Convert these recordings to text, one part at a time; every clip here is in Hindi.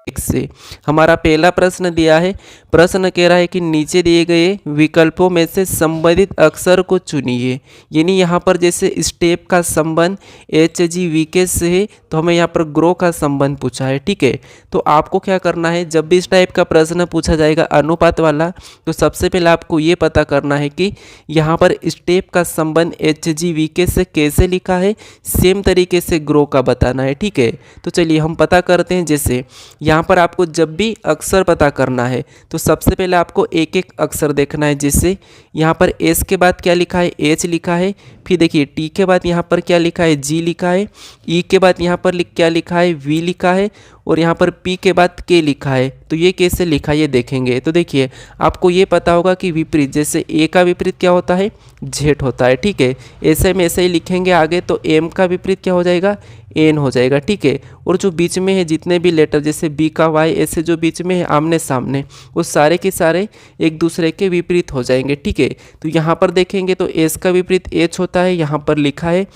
एक से। हमारा पहला प्रश्न दिया है, प्रश्न कह रहा है कि नीचे दिए गए विकल्पों में से संबंधित अक्षर को चुनिए। यानी यहाँ पर जैसे स्टेप का संबंध एच जी वी के से है, तो हमें यहाँ पर ग्रो का संबंध पूछा है। ठीक है, तो आपको क्या करना है, जब भी इस टाइप का प्रश्न पूछा जाएगा अनुपात वाला, तो सबसे पहले आपको ये पता करना है कि यहाँ पर स्टेप का संबंध एच जी वी के से कैसे लिखा है, सेम तरीके से ग्रो का बताना है। ठीक है, तो चलिए हम पता करते हैं। जैसे यहाँ पर आपको जब भी अक्षर पता करना है तो सबसे पहले आपको एक एक अक्षर देखना है। जैसे यहाँ पर एस के बाद क्या लिखा है, एच लिखा है। फिर देखिए टी के बाद यहाँ पर क्या लिखा है, जी लिखा है। ई के बाद यहाँ पर क्या लिखा है, वी लिखा है। और यहाँ पर पी के बाद के लिखा है। तो ये कैसे लिखा है ये देखेंगे। तो देखिए आपको ये पता होगा कि विपरीत, जैसे ए का विपरीत क्या होता है, जेड होता है। ठीक है, ऐसे में ऐसे ही लिखेंगे आगे, तो एम का विपरीत क्या हो जाएगा, एन हो जाएगा। ठीक है, और जो बीच में है जितने भी लेटर, जैसे बी का वाई, ऐसे जो बीच में है आमने सामने, वो सारे के सारे एक दूसरे के विपरीत हो जाएंगे। ठीक है, तो यहाँ पर देखेंगे तो एस का विपरीत एच होता है, यहाँ पर लिखा है।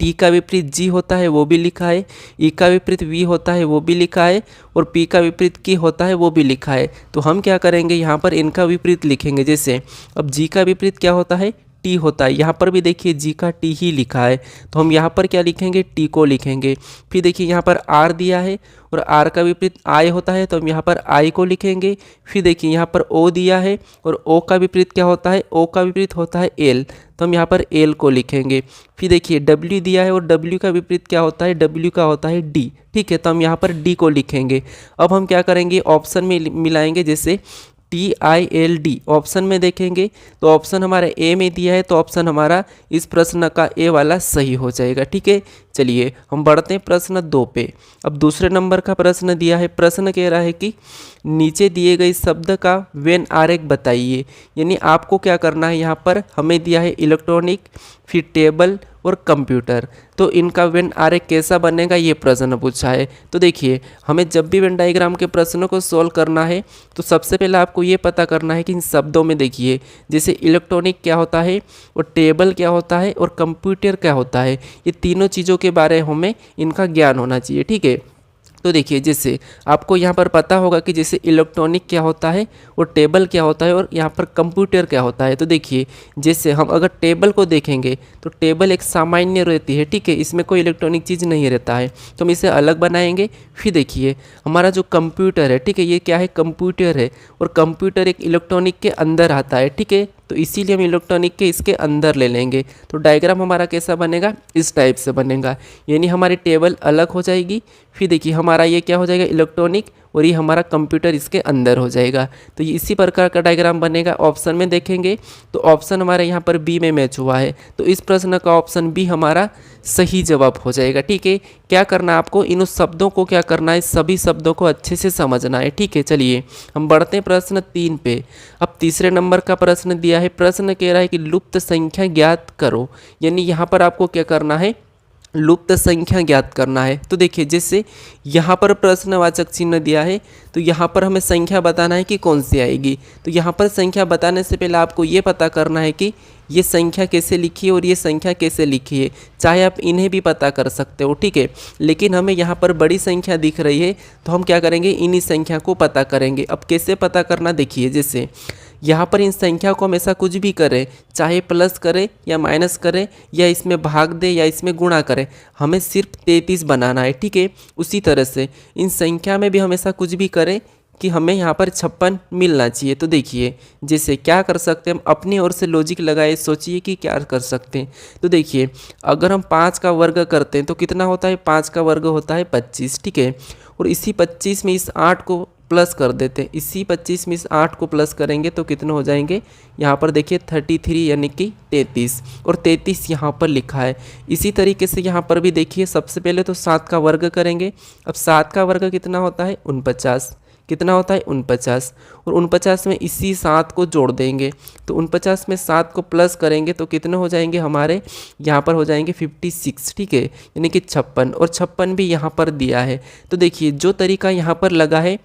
टी का विपरीत जी होता है, वो भी लिखा है। ई का विपरीत वी होता है, वो भी लिखा है। और पी का विपरीत की होता है, वो भी लिखा है। तो हम क्या करेंगे, यहाँ पर इनका विपरीत लिखेंगे। जैसे अब जी का विपरीत क्या होता है, टी होता है। यहाँ पर भी देखिए जी का टी ही लिखा है, तो हम यहाँ पर क्या लिखेंगे, टी को लिखेंगे। फिर देखिए यहाँ पर आर दिया है और आर का विपरीत आई होता है, तो हम यहाँ पर आई को लिखेंगे। फिर देखिए यहाँ पर ओ दिया है और ओ का विपरीत क्या होता है, ओ का विपरीत होता है एल, तो हम यहाँ पर एल को लिखेंगे। फिर देखिए डब्ल्यू दिया है और डब्ल्यू का विपरीत क्या होता है, डब्ल्यू का होता है डी। ठीक है, तो हम यहाँ पर डी को लिखेंगे। अब हम क्या करेंगे, ऑप्शन में मिलाएंगे। जैसे TILD ऑप्शन में देखेंगे तो ऑप्शन हमारा ए में दिया है, तो ऑप्शन हमारा इस प्रश्न का ए वाला सही हो जाएगा। ठीक है, चलिए हम बढ़ते हैं प्रश्न 2 पे। अब दूसरे नंबर का प्रश्न दिया है, प्रश्न कह रहा है कि नीचे दिए गए शब्द का वेन आरेख बताइए। यानी आपको क्या करना है, यहाँ पर हमें दिया है इलेक्ट्रॉनिक, फिर टेबल और कंप्यूटर, तो इनका वेन आरेख कैसा बनेगा ये प्रश्न पूछा है। तो देखिए हमें जब भी वेन डायग्राम के प्रश्नों को सॉल्व करना है तो सबसे पहले आपको ये पता करना है कि इन शब्दों में देखिए, जैसे इलेक्ट्रॉनिक क्या होता है और टेबल क्या होता है और कंप्यूटर क्या होता है, ये तीनों चीज़ों के बारे में हमें इनका ज्ञान होना चाहिए। ठीक है, तो देखिए जैसे आपको यहाँ पर पता होगा कि जैसे इलेक्ट्रॉनिक क्या होता है और टेबल क्या होता है और यहाँ पर कंप्यूटर क्या होता है। तो देखिए जैसे हम अगर टेबल को देखेंगे तो टेबल एक सामान्य रहती है। ठीक है, इसमें कोई इलेक्ट्रॉनिक चीज़ नहीं रहता है, तो हम इसे अलग बनाएंगे। फिर देखिए हमारा जो कंप्यूटर है, ठीक है, ये क्या है, कंप्यूटर है और कंप्यूटर एक इलेक्ट्रॉनिक के अंदर आता है। ठीक है, तो इसीलिए हम इलेक्ट्रॉनिक के इसके अंदर ले लेंगे। तो डायग्राम हमारा कैसा बनेगा, इस टाइप से बनेगा। यानी हमारी टेबल अलग हो जाएगी। फिर देखिए हमारा ये क्या हो जाएगा, इलेक्ट्रॉनिक, और ये हमारा कंप्यूटर इसके अंदर हो जाएगा। तो ये इसी प्रकार का डायग्राम बनेगा। ऑप्शन में देखेंगे तो ऑप्शन हमारे यहाँ पर बी में मैच हुआ है, तो इस प्रश्न का ऑप्शन बी हमारा सही जवाब हो जाएगा। ठीक है, क्या करना है आपको, इन शब्दों को क्या करना है, सभी शब्दों को अच्छे से समझना है। ठीक है, चलिए हम बढ़ते हैं प्रश्न 3 पे। अब तीसरे नंबर का प्रश्न दिया है, प्रश्न कह रहा है कि लुप्त संख्या ज्ञात करो। यानी यहाँ पर आपको क्या करना है, लुप्त संख्या ज्ञात करना है। तो देखिए जैसे यहाँ पर प्रश्नवाचक चिन्ह दिया है, तो यहाँ पर हमें संख्या बताना है कि कौन सी आएगी। तो यहाँ पर संख्या बताने से पहले आपको ये पता करना है कि ये संख्या कैसे लिखी है और ये संख्या कैसे लिखी है। चाहे आप इन्हें भी पता कर सकते हो। ठीक है, लेकिन हमें यहाँ पर बड़ी संख्या दिख रही है, तो हम क्या करेंगे, इन्हीं संख्या को पता करेंगे। अब कैसे पता करना, देखिए जैसे यहाँ पर इन संख्या को हमेशा कुछ भी करें, चाहे प्लस करें या माइनस करें या इसमें भाग दे या इसमें गुणा करें, हमें सिर्फ 33 बनाना है। ठीक है, उसी तरह से इन संख्या में भी हमेशा कुछ भी करें कि हमें यहाँ पर 56 मिलना चाहिए। तो देखिए जैसे क्या कर सकते हैं, हम अपनी ओर से लॉजिक लगाए, सोचिए कि क्या कर सकते हैं। तो देखिए अगर हम 5 का वर्ग करते हैं तो कितना होता है, 5 का वर्ग होता है 25। ठीक है, और इसी 25 में इस 8 को प्लस कर देते हैं, इसी 25 में इस 8 को प्लस करेंगे तो कितने हो जाएंगे, यहाँ पर देखिए 33 यानी कि 33, और 33 यहाँ पर लिखा है। इसी तरीके से यहाँ पर भी देखिए, सबसे पहले तो 7 का वर्ग करेंगे। अब 7 का वर्ग कितना होता है, 49, कितना होता है 49, और 49 में इसी 7 को जोड़ देंगे, तो 49 में 7 को प्लस करेंगे तो कितने हो जाएंगे हमारे, यहाँ पर हो जाएंगे 56। ठीक है, यानी कि 56, और 56 भी यहाँ पर दिया है। तो देखिए जो तरीका यहाँ पर लगा है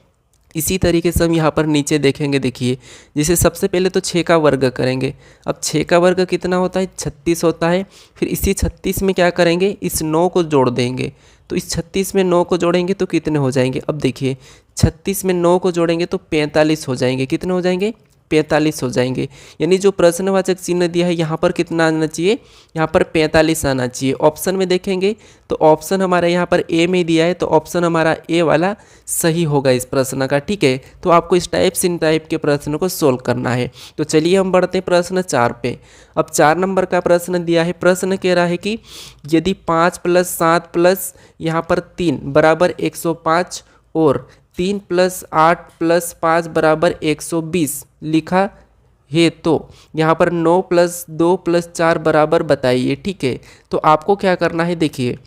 इसी तरीके से हम यहाँ पर नीचे देखेंगे। देखिए जैसे सबसे पहले तो 6 का वर्ग करेंगे। अब 6 का वर्ग कितना होता है, 36 होता है। फिर इसी 36 में क्या करेंगे, इस 9 को जोड़ देंगे। तो इस 36 में 9 को जोड़ेंगे तो कितने हो जाएंगे, अब देखिए 36 में 9 को जोड़ेंगे तो 45 हो जाएंगे। कितने हो जाएंगे, 45 हो जाएंगे। यानी जो प्रश्नवाचक चिन्ह दिया है यहाँ पर कितना आना चाहिए, यहाँ पर 45 आना चाहिए। ऑप्शन में देखेंगे तो ऑप्शन हमारा यहाँ पर ए में दिया है, तो ऑप्शन हमारा ए वाला सही होगा इस प्रश्न का। ठीक है, तो आपको इस टाइप से इन टाइप के प्रश्न को सोल्व करना है। तो चलिए हम बढ़ते हैं प्रश्न 4 पे। अब 4 नंबर का प्रश्न दिया है। प्रश्न कह रहा है कि यदि 5 + 7 प्लस यहाँ पर 3 बराबर 105 और 3 + 8 + 5 बराबर 120 लिखा है, तो यहाँ पर 9 + 2 + 4 बराबर बताइए। ठीक है, तो आपको क्या करना है, देखिए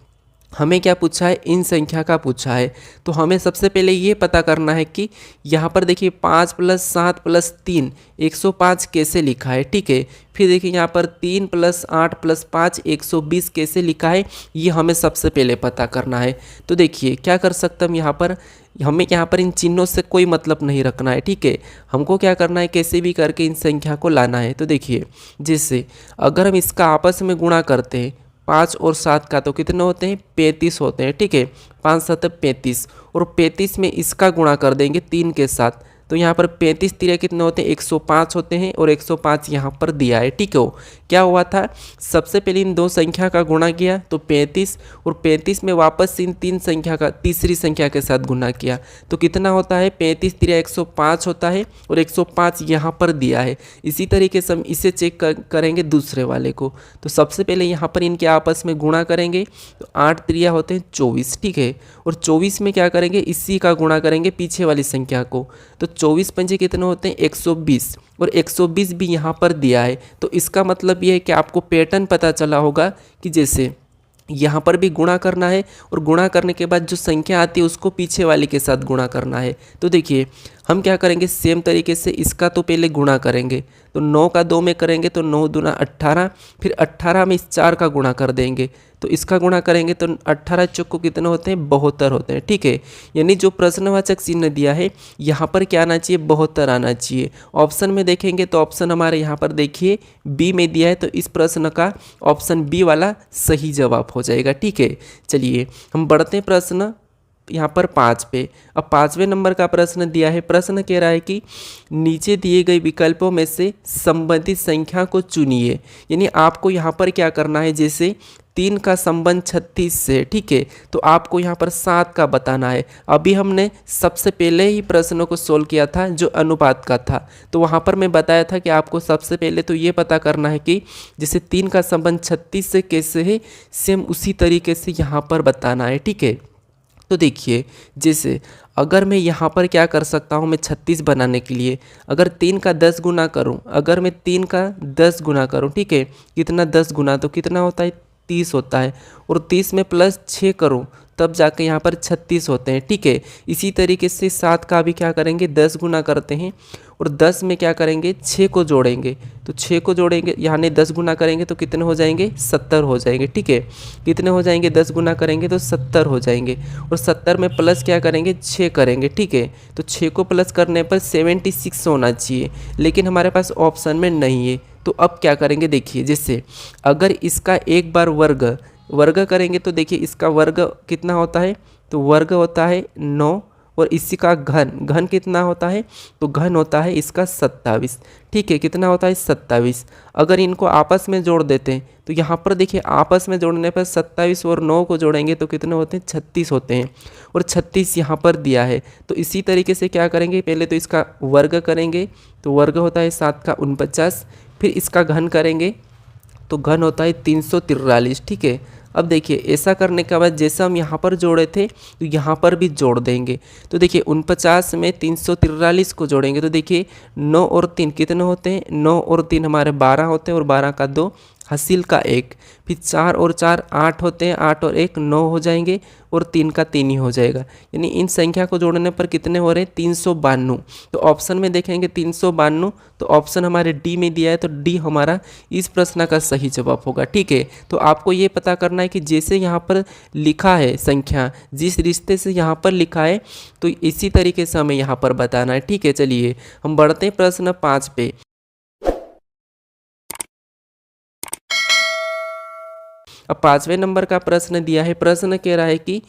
हमें क्या पूछा है, इन संख्या का पूछा है। तो हमें सबसे पहले ये पता करना है कि यहाँ पर देखिए 5 + 7 + 3 105 कैसे लिखा है। ठीक है, फिर देखिए यहाँ पर 3 + 8 + 5 120 कैसे लिखा है, ये हमें सबसे पहले पता करना है। तो देखिए क्या कर सकते हम यहाँ पर, हमें यहाँ पर इन चिन्हों से कोई मतलब नहीं रखना है। ठीक है, हमको क्या करना है, कैसे भी करके इन संख्या को लाना है। तो देखिए जैसे अगर हम इसका आपस में गुणा करते हैं 5 और 7 का, तो कितने होते हैं, 35 होते हैं। ठीक है, 5 × 7 = 35 और 35 में इसका गुणा कर देंगे 3 के साथ, तो यहाँ पर 35 × 3 कितने होते हैं, 105 होते हैं। और 105 यहाँ पर दिया है। ठीक है, क्या हुआ था, सबसे पहले इन दो संख्या का गुणा किया तो 35, और 35 में वापस इन तीन संख्या का तीसरी संख्या के साथ गुणा किया तो कितना होता है, 35 × 3 105 होता है। और 105 यहाँ पर दिया है। इसी तरीके से हम इसे चेक करेंगे दूसरे वाले को। तो सबसे पहले यहाँ पर इनके आपस में गुणा करेंगे तो 8 × 3 होते हैं 24। ठीक है, और 24 में क्या करेंगे, इसी का गुणा करेंगे पीछे वाली संख्या को, तो 24 × 5 कितने होते हैं, 120। और 120 भी यहाँ पर दिया है। तो इसका मतलब ये है कि आपको पैटर्न पता चला होगा कि जैसे यहाँ पर भी गुणा करना है और गुणा करने के बाद जो संख्या आती है उसको पीछे वाली के साथ गुणा करना है। तो देखिए हम क्या करेंगे, सेम तरीके से इसका तो पहले गुणा करेंगे, तो 9 का 2 में करेंगे तो 9 दूना 18, फिर 18 में इस 4 का गुणा कर देंगे तो इसका गुणा करेंगे तो 18 चौक को कितने होते हैं, 72 होते हैं। ठीक है, यानी जो प्रश्नवाचक चिन्ह दिया है यहाँ पर क्या आना चाहिए, 72 आना चाहिए। ऑप्शन में देखेंगे तो ऑप्शन हमारे यहाँ पर देखिए बी में दिया है, तो इस प्रश्न का ऑप्शन बी वाला सही जवाब हो जाएगा। ठीक है, चलिए हम बढ़ते हैं प्रश्न यहाँ पर 5 पे। अब 5वें नंबर का प्रश्न दिया है। प्रश्न कह रहा है कि नीचे दिए गए विकल्पों में से संबंधित संख्या को चुनिए। यानी आपको यहाँ पर क्या करना है, जैसे 3 का संबंध 36 से, ठीक है, तो आपको यहाँ पर 7 का बताना है। अभी हमने सबसे पहले ही प्रश्नों को सोल्व किया था जो अनुपात का था, तो वहाँ पर मैं बताया था कि आपको सबसे पहले तो ये पता करना है कि जैसे 3 का संबंध 36 से कैसे है, सेम उसी तरीके से यहाँ पर बताना है। ठीक है, तो देखिए जैसे अगर मैं यहाँ पर क्या कर सकता हूँ, मैं 36 बनाने के लिए अगर 3 का 10 गुना करूँ, अगर मैं 3 का 10 गुना करूँ, ठीक है, कितना 10 गुना तो कितना होता है, 30 होता है। और 30 में प्लस 6 करूँ तब जाके यहाँ पर 36 होते हैं। ठीक है, इसी तरीके से 7 का भी क्या करेंगे, 10 गुना करते हैं और 10 में क्या करेंगे, 6 को जोड़ेंगे, तो 6 को जोड़ेंगे यानी 10 गुना करेंगे तो कितने हो जाएंगे, 70 हो जाएंगे। ठीक है, कितने हो जाएंगे, 10 गुना करेंगे तो 70 हो जाएंगे। और 70 में प्लस क्या करेंगे, 6 करेंगे। ठीक है, तो 6 को प्लस करने पर 76 होना चाहिए, लेकिन हमारे पास ऑप्शन में नहीं है। तो अब क्या करेंगे, देखिए जैसे अगर इसका एक बार वर्ग करेंगे तो देखिए इसका वर्ग कितना होता है, तो वर्ग होता है 9, और इसी का घन कितना होता है, तो घन होता है इसका 27। ठीक है, कितना होता है, 27। अगर इनको आपस में जोड़ देते हैं तो यहाँ पर देखिए आपस में जोड़ने पर 27 और 9 को जोड़ेंगे तो कितने होते हैं, 36 होते हैं। और 36 यहाँ पर दिया है, तो इसी तरीके से क्या करेंगे, पहले तो इसका वर्ग करेंगे तो वर्ग होता है 7 का 49, फिर इसका घन करेंगे तो घन होता है 343। ठीक है, अब देखिए ऐसा करने के बाद जैसा हम यहाँ पर जोड़े थे तो यहाँ पर भी जोड़ देंगे। तो देखिए 49 में 343 को जोड़ेंगे तो देखिए 9 और 3 कितने होते हैं, 9 और 3 हमारे 12 होते हैं, और 12 का 2 हासिल का 1, फिर 4 और 4 8 होते हैं, 8 और 1 9 हो जाएंगे और 3 का 3 ही हो जाएगा। यानी इन संख्या को जोड़ने पर कितने हो रहे हैं 352। तो ऑप्शन में देखेंगे 352, तो ऑप्शन हमारे डी में दिया है, तो डी हमारा इस प्रश्न का सही जवाब होगा। ठीक है, तो आपको ये पता करना है कि जैसे यहाँ पर लिखा है संख्या, जिस रिश्ते से यहाँ पर लिखा है तो इसी तरीके से हमें यहाँ पर बताना है। ठीक है, चलिए हम बढ़ते हैं प्रश्न 5 पे। अब 5वें नंबर का प्रश्न दिया है। प्रश्न कह रहा है कि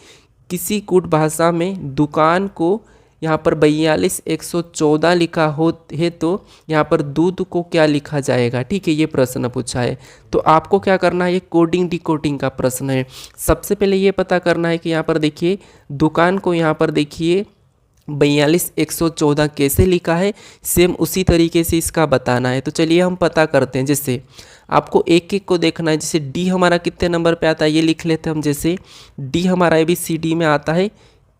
किसी कूट भाषा में दुकान को यहाँ पर 42114 लिखा हो है, तो यहाँ पर दूध को क्या लिखा जाएगा। ठीक है, ये प्रश्न पूछा है। तो आपको क्या करना है, ये कोडिंग डिकोडिंग का प्रश्न है। सबसे पहले ये पता करना है कि यहाँ पर देखिए दुकान को यहाँ पर देखिए 42114 कैसे लिखा है, सेम उसी तरीके से इसका बताना है। तो चलिए हम पता करते हैं। जैसे आपको एक एक को देखना है। जैसे डी हमारा कितने नंबर पे आता है ये लिख लेते हैं हम। जैसे डी हमारा ABCD में आता है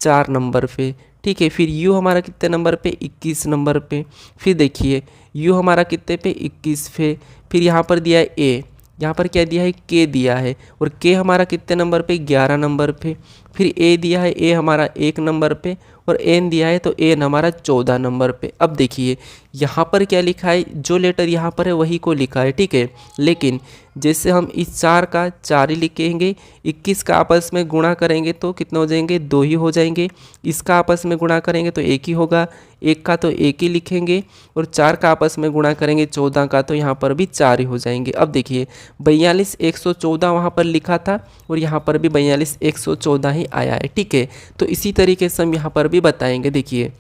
4 नंबर पे। ठीक है, फिर यू हमारा कितने नंबर पे 21 नंबर पे। फिर देखिए यू हमारा कितने पे 21 पे। फिर यहाँ पर दिया है ए, यहाँ पर क्या दिया है के दिया है, और के हमारा कितने नंबर पे 11 नंबर पे। फिर ए दिया है, ए हमारा 1 नंबर पे, और एन दिया है तो एन हमारा 14 नंबर पे। अब देखिए यहाँ पर क्या लिखा है, जो लेटर यहाँ पर है वही को लिखा है। ठीक है, लेकिन जैसे हम इस 4 का 4 ही लिखेंगे, 21 का आपस में गुणा करेंगे तो कितने हो जाएंगे 2 ही हो जाएंगे। इसका आपस में गुणा करेंगे तो 1 ही होगा, 1 का तो 1 ही लिखेंगे, और 4 का आपस में गुणा करेंगे 14 का तो यहाँ पर भी 4 ही हो जाएंगे। अब देखिए 42114 वहाँ पर लिखा था और यहाँ पर भी 42114 ही आया है। ठीक है, तो इसी तरीके से हम यहाँ पर भी बताएंगे। देखिए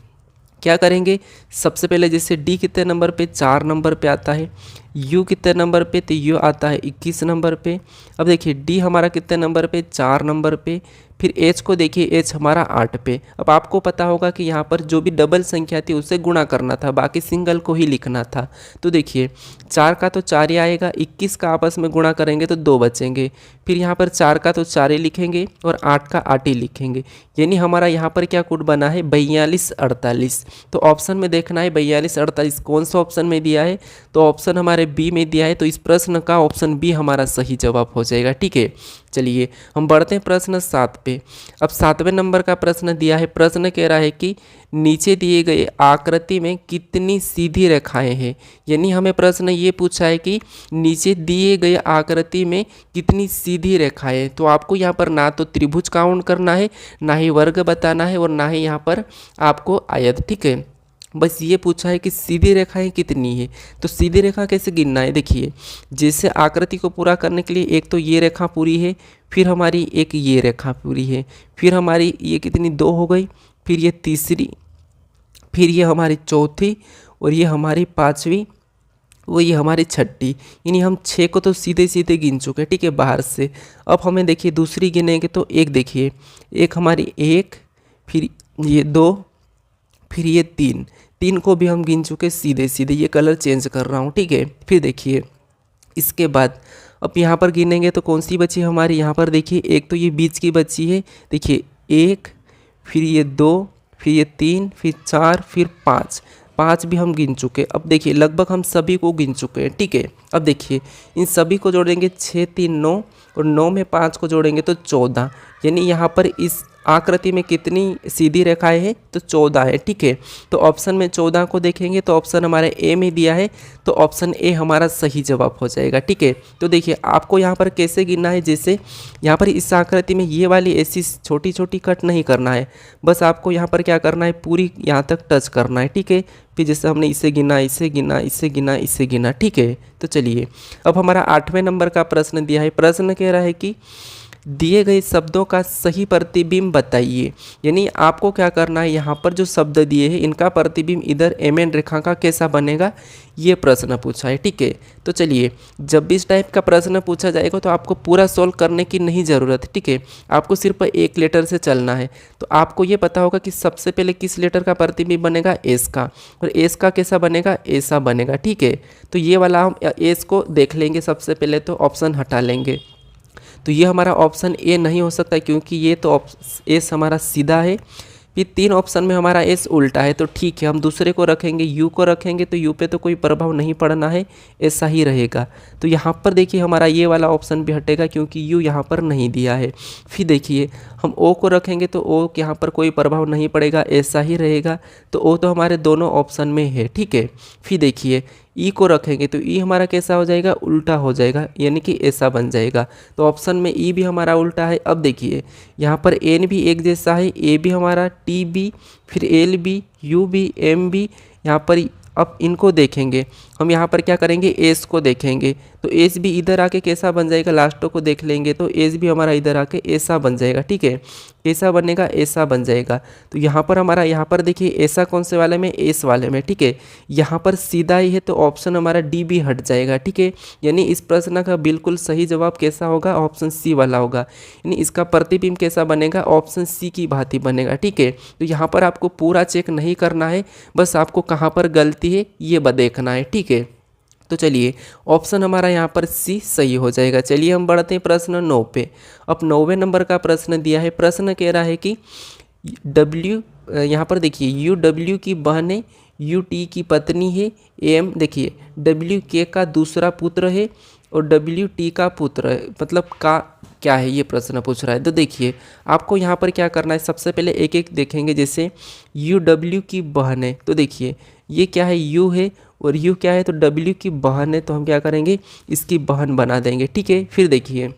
क्या करेंगे, सबसे पहले जैसे डी कितने नंबर पे 4 नंबर पे आता है, यू कितने नंबर पे, तो यू आता है 21 नंबर पे। अब देखिए डी हमारा कितने नंबर पे 4 नंबर पे। फिर एच को देखिए, एच हमारा 8 पे। अब आपको पता होगा कि यहाँ पर जो भी डबल संख्या थी उसे गुणा करना था, बाकी सिंगल को ही लिखना था। तो देखिए 4 का तो 4 ही आएगा, 21 का आपस में गुणा करेंगे तो 2 बचेंगे। फिर यहाँ पर 4 का तो 4 ही लिखेंगे और 8 का 8 ही लिखेंगे। यानी हमारा यहाँ पर क्या कोड बना है 4248। तो ऑप्शन में देखना है 4248 कौन सा ऑप्शन में दिया है, तो ऑप्शन हमारे बी में दिया है। तो इस प्रश्न का ऑप्शन बी हमारा सही जवाब हो जाएगा। ठीक है, चलिए हम बढ़ते हैं प्रश्न 7 पे। अब 7वें नंबर का प्रश्न दिया है। प्रश्न कह रहा है कि नीचे दिए गए आकृति में कितनी सीधी रेखाएं हैं। यानी हमें प्रश्न ये पूछा है कि नीचे दिए गए आकृति में कितनी सीधी रेखाएं। तो आपको यहाँ पर ना तो त्रिभुज काउंट करना है, ना ही वर्ग बताना है, और ना ही यहाँ पर आपको आयत। ठीक है, बस ये पूछा है कि सीधी रेखाएं कितनी है। तो सीधी रेखा कैसे गिनना है, देखिए जैसे आकृति को पूरा करने के लिए एक तो ये रेखा पूरी है, फिर हमारी एक ये रेखा पूरी है, फिर हमारी ये कितनी 2 हो गई, फिर ये तीसरी, फिर ये हमारी चौथी, और ये हमारी 5वीं, वो ये हमारी 6ठी। यानी हम 6 को तो सीधे सीधे गिन चुके हैं। ठीक है, बाहर से। अब हमें देखिए दूसरी गिनेंगे तो एक देखिए, एक हमारी 1, फिर ये 2, फिर ये 3 को भी हम गिन चुके सीधे सीधे। ये कलर चेंज कर रहा हूँ। ठीक है, फिर देखिए इसके बाद अब यहाँ पर गिनेंगे तो कौन सी बची हमारी, यहाँ पर देखिए एक तो ये बीच की बची है, देखिए 1, फिर ये 2, फिर ये 3, फिर 4, फिर 5 भी हम गिन चुके। अब देखिए लगभग हम सभी को गिन चुके हैं। ठीक है, अब देखिए इन सभी को जोड़ेंगे 6 3 9, और 9 में 5 को जोड़ेंगे तो 14। यानी यहाँ पर इस आकृति में कितनी सीधी रेखाएं हैं, तो 14 है। ठीक है, तो ऑप्शन में 14 को देखेंगे तो ऑप्शन हमारे ए में दिया है, तो ऑप्शन ए हमारा सही जवाब हो जाएगा। ठीक है, तो देखिए आपको यहाँ पर कैसे गिनना है, जैसे यहाँ पर इस आकृति में ये वाली ऐसी छोटी छोटी कट नहीं करना है, बस आपको यहाँ पर क्या करना है पूरी यहाँ तक टच करना है। ठीक है, फिर जैसे हमने इसे गिना, इसे गिना, इसे गिना, इसे गिना। ठीक है, तो चलिए अब हमारा 8वें नंबर का प्रश्न दिया है। प्रश्न कह रहा है कि दिए गए शब्दों का सही प्रतिबिंब बताइए। यानी आपको क्या करना है, यहाँ पर जो शब्द दिए हैं इनका प्रतिबिंब इधर एम रेखा का कैसा बनेगा, ये प्रश्न पूछा है। ठीक है, तो चलिए जब भी इस टाइप का प्रश्न पूछा जाएगा तो आपको पूरा सॉल्व करने की नहीं ज़रूरत है। ठीक है, आपको सिर्फ एक लेटर से चलना है। तो आपको ये पता होगा कि सबसे पहले किस लेटर का प्रतिबिंब बनेगा, एस का, और एस का कैसा बनेगा, ऐसा बनेगा। ठीक है, तो ये वाला हम एस को देख लेंगे सबसे पहले, तो ऑप्शन हटा लेंगे। तो ये हमारा ऑप्शन ए नहीं हो सकता क्योंकि ये तो एस हमारा सीधा है। फिर 3 ऑप्शन में हमारा एस उल्टा है तो ठीक है, हम दूसरे को रखेंगे, यू को रखेंगे तो यू पे तो कोई प्रभाव नहीं पड़ना है, ऐसा ही रहेगा। तो यहाँ पर देखिए हमारा ये वाला ऑप्शन भी हटेगा क्योंकि यू यहाँ पर नहीं दिया है। फिर देखिए हम ओ को रखेंगे तो ओ यहाँ पर कोई प्रभाव नहीं पड़ेगा, ऐसा ही रहेगा। तो ओ तो हमारे दोनों ऑप्शन में है, ठीक है। फिर देखिए ई को रखेंगे तो ई हमारा कैसा हो जाएगा, उल्टा हो जाएगा, यानी कि ऐसा बन जाएगा। तो ऑप्शन में ई भी हमारा उल्टा है। अब देखिए यहाँ पर एन भी एक जैसा है, ए भी हमारा, टी भी, फिर एल भी, यू भी, एम भी, यहाँ पर। अब इनको देखेंगे हम, यहाँ पर क्या करेंगे, एस को देखेंगे तो एस भी इधर आके कैसा बन जाएगा, लास्टों को देख लेंगे तो एस भी हमारा इधर आके ऐसा बन जाएगा, ठीक है। कैसा बनेगा, ऐसा बन जाएगा। तो यहाँ पर हमारा, यहाँ पर देखिए ऐसा कौन से वाले में, एस वाले में, ठीक है। यहाँ पर सीधा ही है तो ऑप्शन हमारा डी भी हट जाएगा, ठीक है। यानी इस प्रश्न का बिल्कुल सही जवाब कैसा होगा, ऑप्शन सी वाला होगा। यानी इसका प्रतिबिंब कैसा बनेगा, ऑप्शन सी की भांति बनेगा, ठीक है। तो यहाँ पर आपको पूरा चेक नहीं करना है, बस आपको कहाँ पर गलती है ये देखना है, ठीक है। तो चलिए ऑप्शन हमारा यहाँ पर सी सही हो जाएगा। चलिए हम बढ़ते हैं प्रश्न 9 पे। अब 9वें नंबर का प्रश्न दिया है। प्रश्न कह रहा है कि डब्ल्यू, यहाँ पर देखिए यू डब्ल्यू की बहन है, यू टी की पत्नी है, एम देखिए डब्ल्यू के का दूसरा पुत्र है और डब्ल्यू टी का पुत्र है, मतलब का क्या है, ये प्रश्न पूछ रहा है। तो देखिए आपको यहाँ पर क्या करना है, सबसे पहले एक एक देखेंगे। जैसे यू डब्ल्यू की बहन है तो देखिए ये क्या है, यू है और यू क्या है, तो डब्ल्यू की बहन है तो हम क्या करेंगे, इसकी बहन बना देंगे, ठीक है। फिर देखिए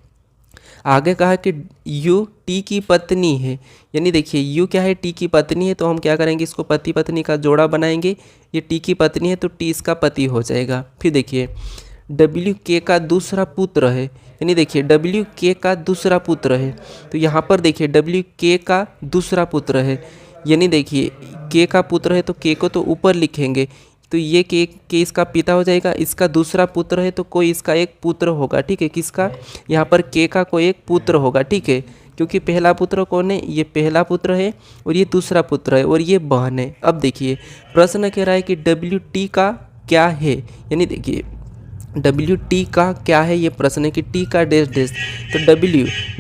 आगे कहा कि यू टी की पत्नी है, यानी देखिए यू क्या है, टी की पत्नी है तो हम क्या करेंगे, इसको पति पत्नी का जोड़ा बनाएंगे। ये टी की पत्नी है तो टी इसका पति हो जाएगा। फिर देखिए डब्ल्यू के का दूसरा पुत्र है, यानी देखिए डब्ल्यू के का दूसरा पुत्र है तो यहाँ पर देखिए डब्ल्यू के का दूसरा पुत्र है, यानी देखिए के का पुत्र है तो के को तो ऊपर लिखेंगे तो ये के इसका पिता हो जाएगा, इसका दूसरा पुत्र है तो कोई इसका एक पुत्र होगा, ठीक है। किसका, यहाँ पर के का कोई एक पुत्र होगा, ठीक है। क्योंकि पहला पुत्र कौन है, ये पहला पुत्र है और ये दूसरा पुत्र है और ये बहन है। अब देखिए प्रश्न कह रहा है कि डब्ल्यू टी का क्या है, यानी देखिए डब्ल्यू टी का क्या है, ये प्रश्न है कि टी का डैश डैश, तो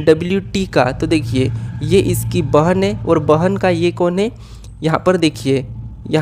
डब्ल्यू टी का, तो देखिए ये इसकी बहन है और बहन का ये कौन है, यहाँ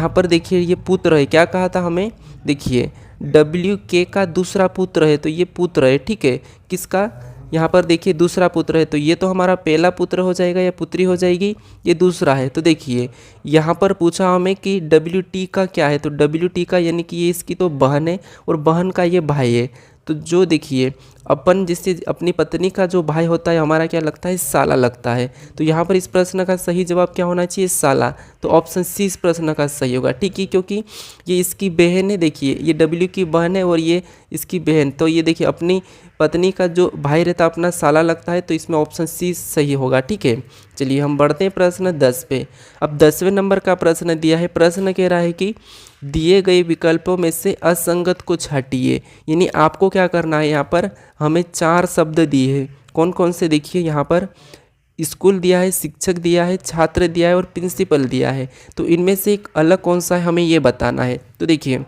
पर देखिए ये पुत्र है। क्या कहा था हमें, देखिए डब्ल्यू के का दूसरा पुत्र है तो ये पुत्र है, ठीक है। किसका, यहाँ पर देखिए दूसरा पुत्र है तो ये तो हमारा पहला पुत्र हो जाएगा या पुत्री हो जाएगी, ये दूसरा है। तो देखिए यहाँ पर पूछा हमें कि डब्ल्यू टी का क्या है, तो डब्ल्यू टी का यानी कि ये इसकी तो बहन है और बहन का ये भाई है। तो जो देखिए अपन जिससे अपनी पत्नी का जो भाई होता है हमारा क्या लगता है, साला लगता है। तो यहाँ पर इस प्रश्न का सही जवाब क्या होना चाहिए, साला। तो ऑप्शन सी इस प्रश्न का सही होगा, ठीक है। क्योंकि ये इसकी बहन है, देखिए ये डब्ल्यू की बहन है और ये इसकी बहन, तो ये देखिए अपनी पत्नी का जो भाई रहता है अपना साला लगता है, तो इसमें ऑप्शन सी सही होगा, ठीक है। चलिए हम बढ़ते हैं प्रश्न 10 पे। अब 10वें नंबर का प्रश्न दिया है। प्रश्न कह रहा है कि दिए गए विकल्पों में से असंगत कुछ हटिए, यानी आपको क्या करना है, यहाँ पर हमें 4 शब्द दिए हैं। कौन कौन से, देखिए यहाँ पर स्कूल दिया है, शिक्षक दिया है, छात्र दिया है और प्रिंसिपल दिया है। तो इनमें से एक अलग कौन सा है हमें ये बताना है। तो देखिए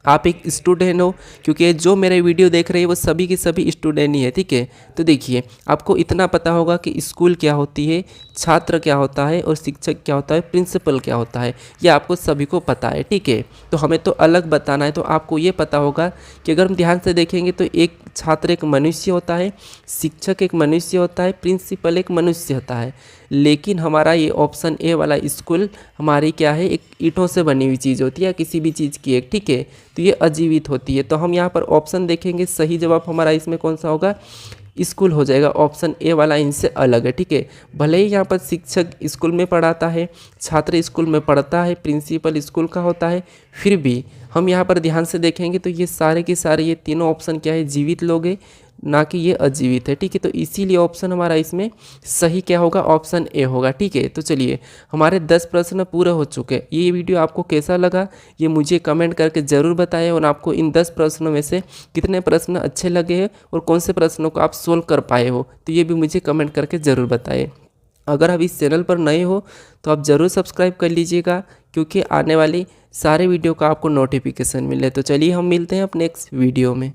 आप एक स्टूडेंट हो, क्योंकि जो मेरे वीडियो देख रहे हैं वो सभी के सभी स्टूडेंट ही है, ठीक है। तो देखिए आपको इतना पता होगा कि स्कूल क्या होती है, छात्र क्या होता है और शिक्षक क्या होता है, प्रिंसिपल क्या होता है, ये आपको सभी को पता है, ठीक है। तो हमें तो अलग बताना है। तो आपको ये पता होगा कि अगर हम ध्यान से देखेंगे तो एक छात्र एक मनुष्य होता है, शिक्षक एक मनुष्य होता है, प्रिंसिपल एक मनुष्य होता है। लेकिन हमारा ये ऑप्शन ए वाला स्कूल हमारी क्या है, एक ईंटों से बनी हुई चीज़ होती है, किसी भी चीज़ की एक, ठीक है। तो ये अजीवित होती है। तो हम यहाँ पर ऑप्शन देखेंगे, सही जवाब हमारा इसमें कौन सा होगा, स्कूल हो जाएगा। ऑप्शन ए वाला इनसे अलग है, ठीक है। भले ही यहाँ पर शिक्षक स्कूल में पढ़ाता है, छात्र स्कूल में पढ़ता है, प्रिंसिपल स्कूल का होता है, फिर भी हम यहाँ पर ध्यान से देखेंगे तो ये सारे के सारे ये तीनों ऑप्शन क्या है, जीवित लोग हैं, ना कि ये अजीवित है, ठीक है। तो इसीलिए ऑप्शन हमारा इसमें सही क्या होगा, ऑप्शन ए होगा, ठीक है। तो चलिए हमारे 10 प्रश्न पूरे हो चुके हैं। ये वीडियो आपको कैसा लगा ये मुझे कमेंट करके ज़रूर बताएं, और आपको इन 10 प्रश्नों में से कितने प्रश्न अच्छे लगे हैं और कौन से प्रश्नों को आप सोल्व कर पाए हो, तो ये भी मुझे कमेंट करके ज़रूर बताएं। अगर आप इस चैनल पर नए हो तो आप ज़रूर सब्सक्राइब कर लीजिएगा, क्योंकि आने वाली सारे वीडियो का आपको नोटिफिकेशन मिले। तो चलिए हम मिलते हैं अपने नेक्स्ट वीडियो में।